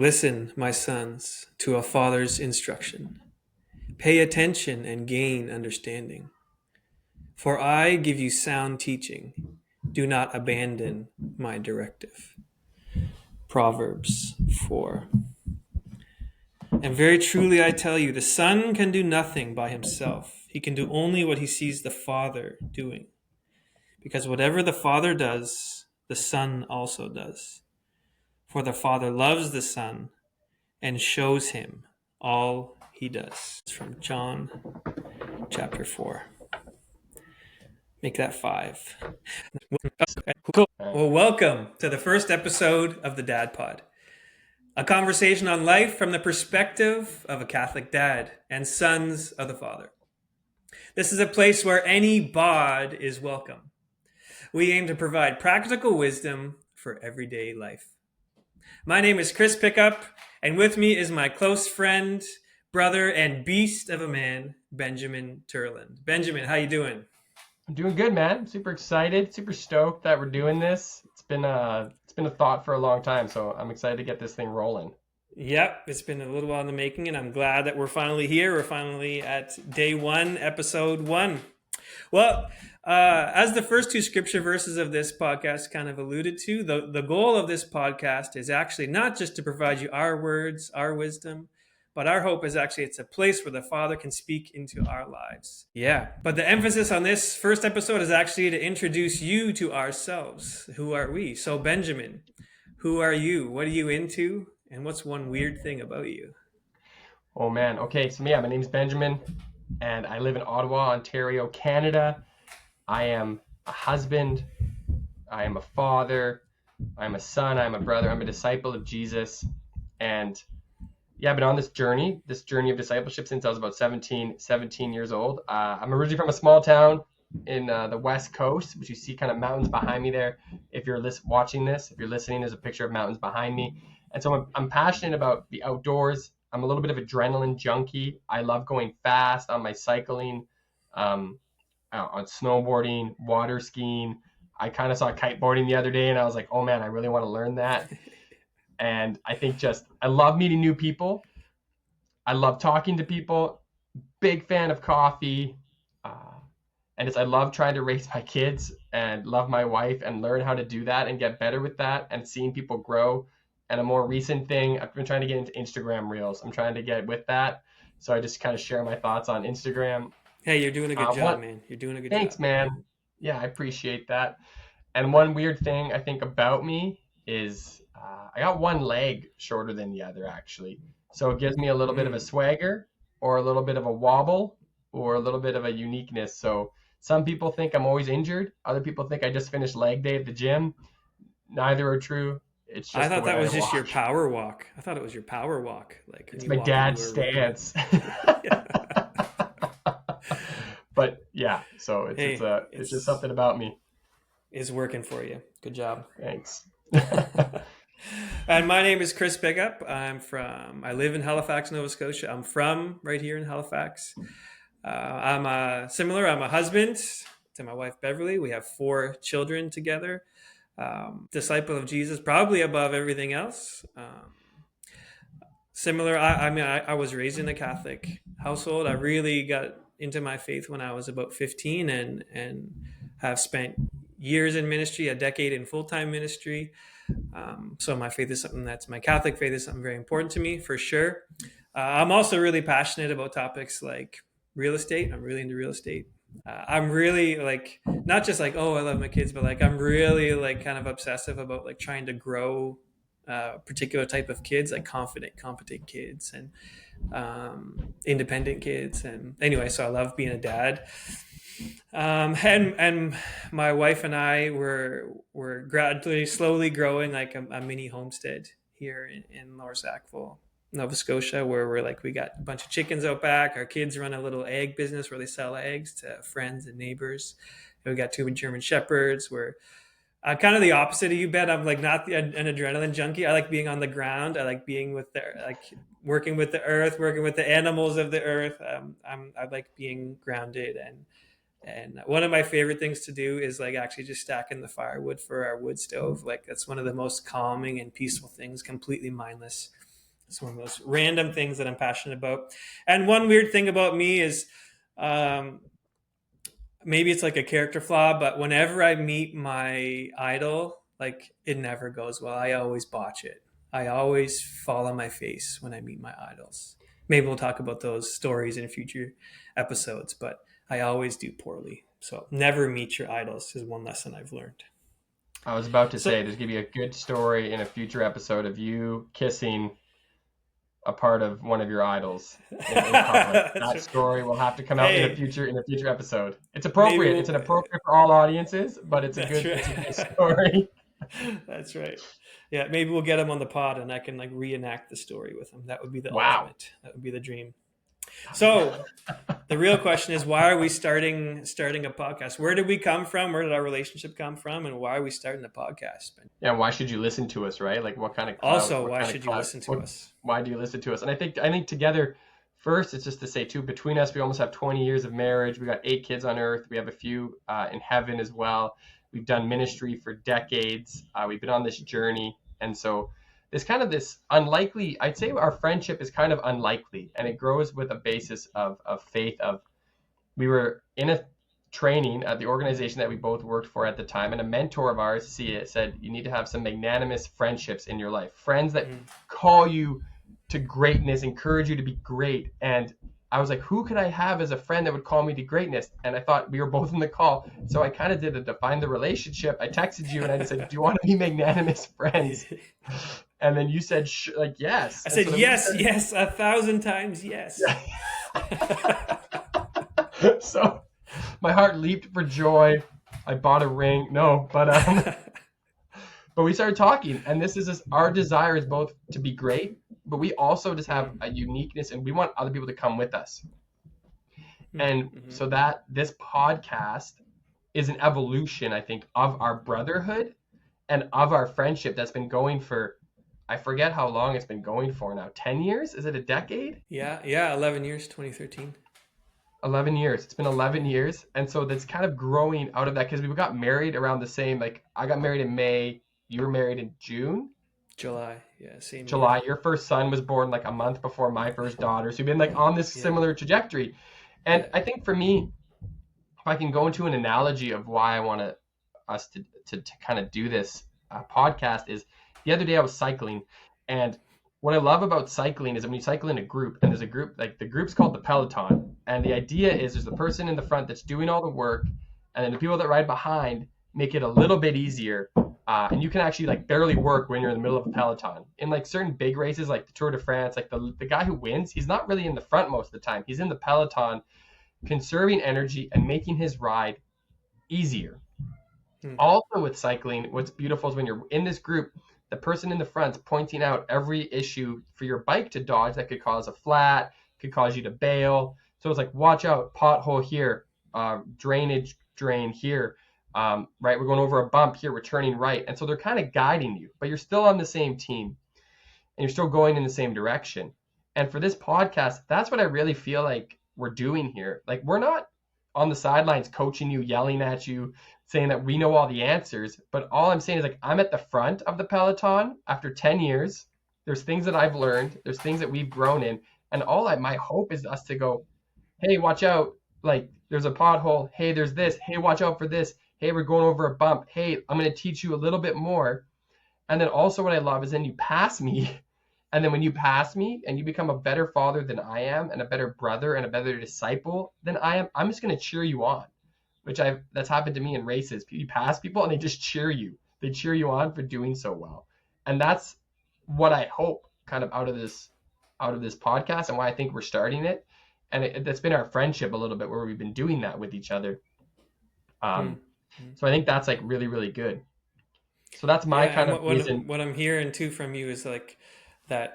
Listen, my sons, to a father's instruction. Pay attention and gain understanding. For I give you sound teaching. Do not abandon my directive. Proverbs 4. And very truly I tell you, the son can do nothing by himself. He can do only what he sees the father doing. Because whatever the father does, the son also does. For the father loves the son and shows him all he does. It's from John chapter 4. Make that 5. Okay, cool. Well, welcome to the first episode of the DadPod. A conversation on life from the perspective of a Catholic dad and sons of the Father. This is a place where any bod is welcome. We aim to provide practical wisdom for everyday life. My name is Chris Pickup, and with me is my close friend, brother, and beast of a man, Benjamin Turland. Benjamin, how you doing? I'm doing good, man. Super excited, super stoked that we're doing this. It's been a thought for a long time, so I'm excited to get this thing rolling. Yep, it's been a little while in the making, and I'm glad that we're finally here. We're finally at day 1, episode 1. Well, as the first two scripture verses of this podcast kind of alluded to, the goal of this podcast is actually not just to provide you our words, our wisdom, but our hope is actually it's a place where the Father can speak into our lives. Yeah, but the emphasis on this first episode is actually to introduce you to ourselves. Who are we? So, Benjamin, who are you? What are you into? And what's one weird thing about you? Oh man. Okay, so yeah, my name's Benjamin, and I live in Ottawa, Ontario, Canada. I am a husband. I am a father. I'm a son. I'm a brother. I'm a disciple of Jesus, and yeah, I've been on this journey of discipleship since I was about 17 years old. I'm originally from a small town in the West Coast, which you see kind of mountains behind me there. If you're watching this, if you're listening, there's a picture of mountains behind me. And so I'm passionate about the outdoors. I'm a little bit of adrenaline junkie. I love going fast on my cycling, um, on snowboarding, water skiing. I kind of saw kiteboarding the other day and I was like, oh man, I really want to learn that. And I think I love meeting new people. I love talking to people. Big fan of coffee. Uh, I love trying to raise my kids and love my wife and learn how to do that and get better with that and seeing people grow. And a more recent thing, I've been trying to get into Instagram Reels. I'm trying to get with that. So I just kind of share my thoughts on Instagram. Hey, you're doing a good job, What? man. You're doing a good Thanks, job. man. Yeah, I appreciate that. And one weird thing I think about me is I got one leg shorter than the other, actually. So it gives me a little bit of a Mm. swagger or a little bit of a wobble or a little bit of a uniqueness. So some people think I'm always injured. Other people think I just finished leg day at the gym. Neither are true. It's I just the thought way that I was just your walk. power walk. I thought it was your power walk, like when It's you my walk into dad's a room. stance. Yeah. But yeah, so Hey, it's just something about me. it's working for you. Good job. Thanks. And my name is Chris Pickup. I live in Halifax, Nova Scotia. I'm from right here in Halifax. I'm a husband to my wife Beverly. We have 4 children together. Disciple of Jesus, probably above everything else. I was raised in a Catholic household. I really got into my faith when I was about 15 and have spent years in ministry, a decade in full-time ministry. So my Catholic faith is something very important to me for sure. I'm also really passionate about topics like real estate. I'm really into real estate. I'm really like not just like, oh, I love my kids, but like I'm really like kind of obsessive about like trying to grow a particular type of kids, like confident, competent kids, and independent kids. And anyway, so I love being a dad. And my wife and I were gradually, slowly growing like a mini homestead here in Lower Sackville, Nova Scotia, where we got a bunch of chickens out back. Our kids run a little egg business where they sell eggs to friends and neighbors. And we got 2 German shepherds. We're kind of the opposite of you, Ben. I'm like not an adrenaline junkie. I like being on the ground. I like being with working with the earth, working with the animals of the earth. I like being grounded and one of my favorite things to do is like actually just stacking the firewood for our wood stove. Like that's one of the most calming and peaceful things, completely mindless. It's one of those random things that I'm passionate about. And one weird thing about me is, um, maybe it's like a character flaw, but whenever I meet my idol, like it never goes well. I always botch it. I always fall on my face when I meet my idols. Maybe we'll talk about those stories in future episodes, but I always do poorly. So never meet your idols is one lesson I've learned. I was about to say So there's gonna be a good story in a future episode of you kissing a part of one of your idols in public. that's That right. story will have to come out Hey, in a future episode. It's maybe appropriate. It's we'll. an appropriate for all audiences, but That's it's a good right. story. That's right. Yeah, maybe we'll get him on the pod and I can like reenact the story with him. That would be the Wow. ultimate. That would be the dream. So the real question is, why are we starting a podcast? Where did we come from? Where did our relationship come from? And why are we starting a podcast? Yeah, why should you listen to us, right? Like Also, why should you listen to what us? why do you listen to us? And I think together, first it's just to say too, between us we almost have 20 years of marriage. We got 8 kids on earth. We have a few in heaven as well. We've done ministry for decades. We've been on this journey, and so there's kind of this unlikely, I'd say our friendship is kind of unlikely, and it grows with a basis of faith. Of we were in a training at the organization that we both worked for at the time, and a mentor of ours said you need to have some magnanimous friendships in your life, friends that Mm. call you to greatness, encourage you to be great. And I was like, who could I have as a friend that would call me to greatness? And I thought we were both in the call, so I kind of did to define the relationship. I texted you and I just said, do you want to be magnanimous friends? And then you said like yes. I And said so yes, yes, 1,000 times yes. So my heart leaped for joy. I bought a ring. No, but we started talking, and this is just our desire is both to be great, but we also just have a uniqueness, and we want other people to come with us. And Mm-hmm. so that this podcast is an evolution, I think, of our brotherhood and of our friendship that's been going for, I forget how long it's been going for now. 10 years? Is it a decade? Yeah, 11 years, 2013. 11 years. It's been 11 years. And so that's kind of growing out of that because we got married around the same, like I got married in May, you were married in June, July, yeah, same year. July. Your first son was born like a month before my first daughter. So you've been like on this Yeah, similar trajectory. And yeah. I think for me, if I can go into an analogy of why I want us to kind of do this podcast is the other day I was cycling, and what I love about cycling is that when you cycle in a group, and there's a group, like the group's called the peloton, and the idea is there's the person in the front that's doing all the work, and then the people that ride behind make it a little bit easier, and you can actually like barely work when you're in the middle of a peloton. In like certain big races like the Tour de France, like the guy who wins, he's not really in the front most of the time. He's in the peloton conserving energy and making his ride easier. Hmm. Also with cycling, what's beautiful is when you're in this group, the person in the front's pointing out every issue for your bike to dodge that could cause a flat, could cause you to bail. So it's like, watch out, pothole here, drainage drain here, right? We're going over a bump here, we're turning right. And so they're kind of guiding you, but you're still on the same team and you're still going in the same direction. And for this podcast, that's what I really feel like we're doing here. Like we're not on the sidelines coaching you, yelling at you, saying that we know all the answers. But all I'm saying is like I'm at the front of the peloton after 10 years. There's things that I've learned. There's things that we've grown in. And my hope is us to go, hey, watch out. Like there's a pothole. Hey, there's this. Hey, watch out for this. Hey, we're going over a bump. Hey, I'm going to teach you a little bit more. And then also what I love is then you pass me. And then when you pass me and you become a better father than I am and a better brother and a better disciple than I am, I'm just going to cheer you on, that's happened to me in races. You pass people and they just cheer you. They cheer you on for doing so well. And that's what I hope kind of out of this podcast and why I think we're starting it. And that's been our friendship a little bit where we've been doing that with each other. Hmm. So I think that's like really, really good. So that's my Yeah, kind and of reason. what I'm hearing too from you is like that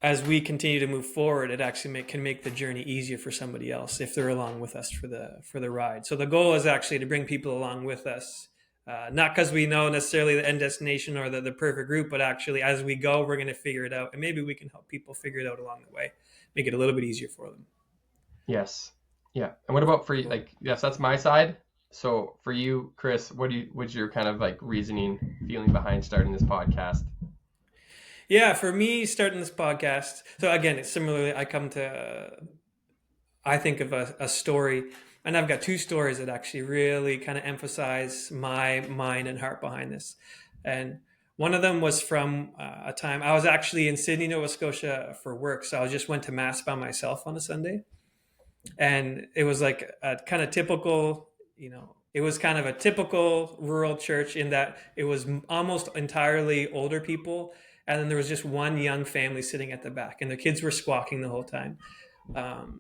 as we continue to move forward, it actually can make the journey easier for somebody else if they're along with us for the ride. So the goal is actually to bring people along with us, not because we know necessarily the end destination or the perfect route, but actually as we go, we're going to figure it out, and maybe we can help people figure it out along the way, make it a little bit easier for them. Yes. Yeah. And what about for you? Like, yes, that's my side. So for you, Chris, what's your kind of like reasoning, feeling behind starting this podcast? Yeah, for me, starting this podcast. So again, it's similarly, I think of a story, and I've got two stories that actually really kind of emphasize my mind and heart behind this. And one of them was from a time I was actually in Sydney, Nova Scotia for work. So I just went to mass by myself on a Sunday, and it was like a kind of typical, it was kind of a typical rural church in that it was almost entirely older people, and then there was just one young family sitting at the back, and their kids were squawking the whole time.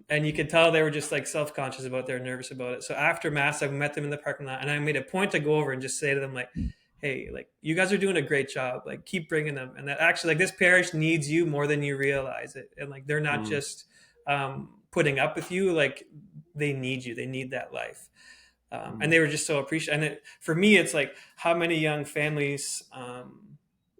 And you could tell they were just like self-conscious about it, they're nervous about it. So after mass, I met them in the parking lot, and I made a point to go over and just say to them, like, hey, like, you guys are doing a great job, like, keep bringing them, and that actually, like, this parish needs you more than you realize it, and like, they're not Mm, just putting up with you, like, they need you, they need that life. And mm, they were just so appreciative. And for me, it's like, how many young families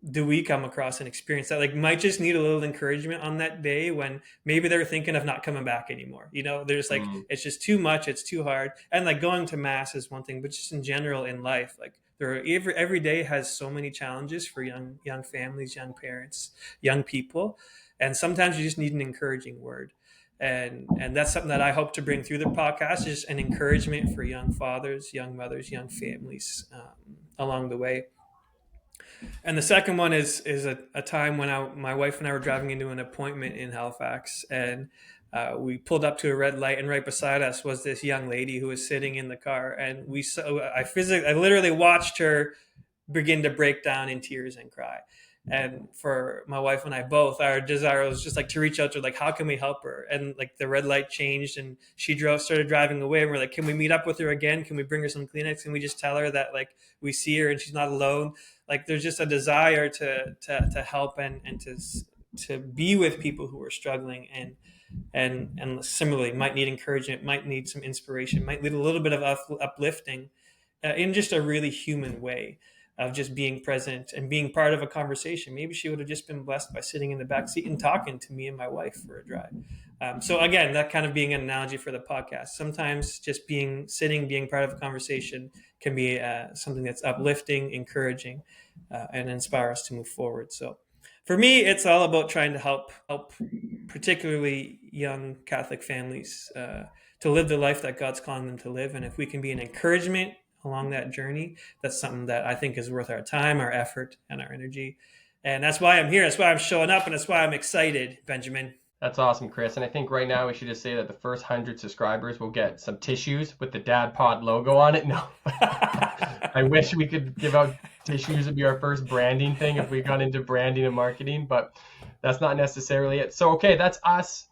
do we come across and experience that, like, might just need a little encouragement on that day when maybe they're thinking of not coming back anymore? There's like, mm, it's just too much, it's too hard. And like, going to mass is one thing, but just in general in life, like, every day has so many challenges for young families, young parents, young people, and sometimes you just need an encouraging word. And that's something that I hope to bring through the podcast, is an encouragement for young fathers, young mothers, young families along the way. And the second one is a time when my wife and I were driving into an appointment in Halifax, and we pulled up to a red light, and right beside us was this young lady who was sitting in the car, and I literally watched her begin to break down in tears and cry. And for my wife and I both, our desire was just like to reach out to her, like, how can we help her? And like, the red light changed, and started driving away. And we're like, can we meet up with her again? Can we bring her some Kleenex? Can we just tell her that, like, we see her and she's not alone? Like, there's just a desire to help, and to be with people who are struggling, and similarly might need encouragement, might need some inspiration, might need a little bit of uplifting, in just a really human way of just being present and being part of a conversation. Maybe she would have just been blessed by sitting in the back seat and talking to me and my wife for a drive. So again, that kind of being an analogy for the podcast. Sometimes just being part of a conversation can be something that's uplifting, encouraging, and inspire us to move forward. So for me, it's all about trying to help particularly young Catholic families to live the life that God's calling them to live. And if we can be an encouragement along that journey, that's something that I think is worth our time, our effort, and our energy. And that's why I'm here. That's why I'm showing up, and that's why I'm excited, Benjamin. that's awesome, Chris. And I think right now we should just say that the first 100 subscribers will get some tissues with the DadPod logo on it. No, I wish we could give out tissues. Would be our first branding thing if we got into branding and marketing, but that's not necessarily it. So, okay, that's us.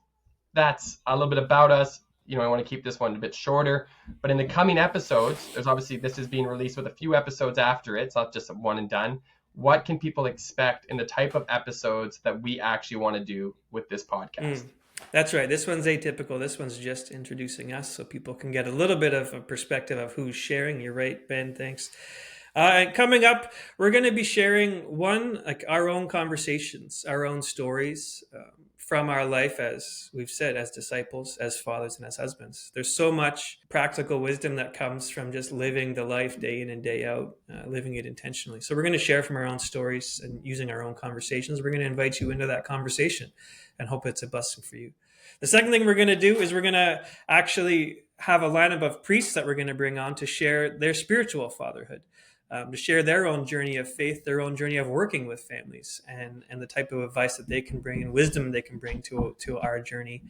That's a little bit about us. I want to keep this one a bit shorter, but in the coming episodes, there's obviously, this is being released with a few episodes after it. It's not just a one and done. What can people expect in the type of episodes that we actually want to do with this podcast? That's right. This one's atypical. This one's just introducing us so people can get a little bit of a perspective of who's sharing. You're right, Ben. Thanks. And coming up, we're going to be sharing our own conversations, our own stories from our life, as we've said, as disciples, as fathers, and as husbands. There's so much practical wisdom that comes from just living the life day in and day out, living it intentionally. So we're going to share from our own stories and using our own conversations. We're going to invite you into that conversation and hope it's a blessing for you. The second thing we're going to do is we're going to actually have a lineup of priests that we're going to bring on to share their spiritual fatherhood. To share their own journey of faith, their own journey of working with families, and the type of advice that they can bring and wisdom they can bring to our journey,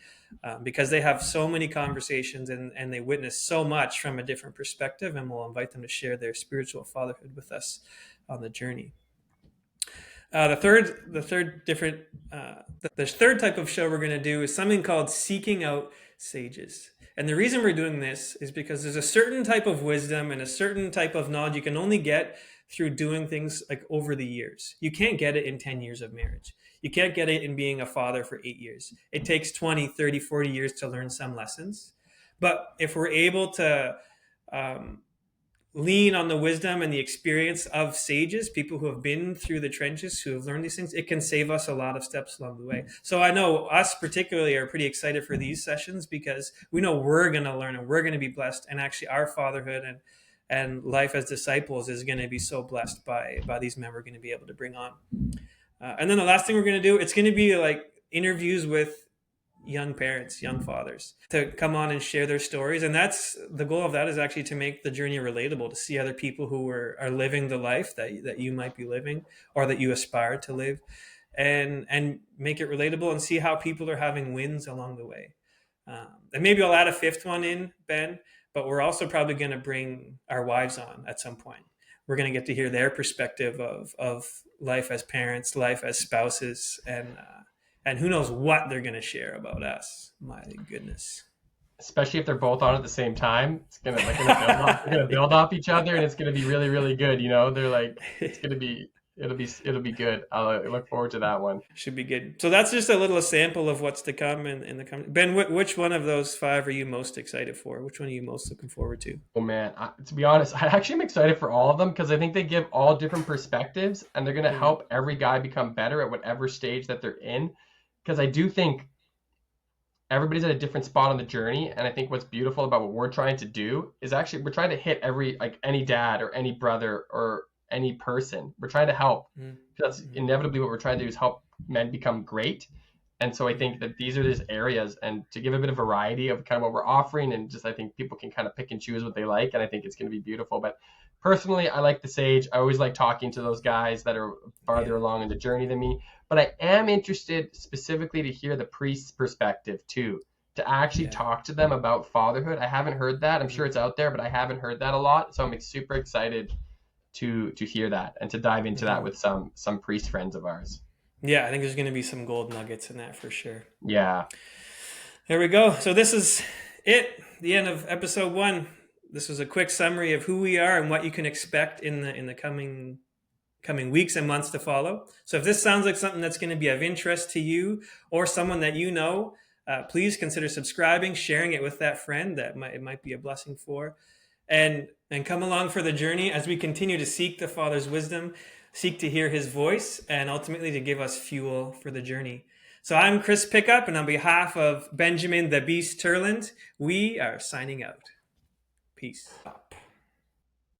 because they have so many conversations, and they witness so much from a different perspective, and we'll invite them to share their spiritual fatherhood with us on the journey. The third type of show we're going to do is something called Seeking Out Sages. And the reason we're doing this is because there's a certain type of wisdom and a certain type of knowledge you can only get through doing things like over the years. You can't get it in 10 years of marriage. You can't get it in being a father for 8 years. It takes 20, 30, 40 years to learn some lessons. But if we're able to lean on the wisdom and the experience of sages, people who have been through the trenches, who have learned these things, it can save us a lot of steps along the way. So I know us particularly are pretty excited for these sessions, because we know we're going to learn and we're going to be blessed. And actually our fatherhood and life as disciples is going to be so blessed by these men we're going to be able to bring on. And then the last thing we're going to do, it's going to be like interviews with young parents, young fathers, to come on and share their stories. And that's the goal of that, is actually to make the journey relatable, to see other people who are living the life that you might be living, or that you aspire to live, and make it relatable, and see how people are having wins along the way. And maybe I'll add a fifth one in, Ben, but we're also probably going to bring our wives on at some point. We're going to get to hear their perspective of life as parents, life as spouses, and who knows what they're going to share about us. My goodness. Especially if they're both on at the same time. It's gonna like they're gonna build off each other, and it's gonna be really, really good. You know, they're like, it'll be good. I look forward to that one. Should be good. So that's just a little sample of what's to come in the coming. Ben, which one of those five are you most excited for? Which one are you most looking forward to? Oh man, to be honest, I actually am excited for all of them because I think they give all different perspectives, and they're gonna help every guy become better at whatever stage that they're in. Because I do think everybody's at a different spot on the journey, and I think what's beautiful about what we're trying to do is actually we're trying to hit any dad or any brother or any person. We're trying to help. That's inevitably what we're trying to do, is help men become great. And so I think that these are these areas, and to give a bit of variety of kind of what we're offering, and just I think people can kind of pick and choose what they like, and I think it's going to be beautiful. But personally, I like the Sage. I always like talking to those guys that are farther along in the journey than me. But I am interested specifically to hear the priest's perspective too, to actually talk to them about fatherhood. I haven't heard that. I'm sure it's out there, but I haven't heard that a lot. So I'm super excited to hear that and to dive into that with some priest friends of ours. Yeah, I think there's going to be some gold nuggets in that for sure. Yeah. There we go. So this is it, the end of episode 1. This was a quick summary of who we are and what you can expect in the coming weeks and months to follow. So if this sounds like something that's going to be of interest to you or someone that you know, please consider subscribing, sharing it with that friend that it might be a blessing for, and come along for the journey as we continue to seek the Father's wisdom, seek to hear his voice, and ultimately to give us fuel for the journey. So I'm Chris Pickup, and on behalf of Benjamin the Beast Turland, we are signing out. Peace.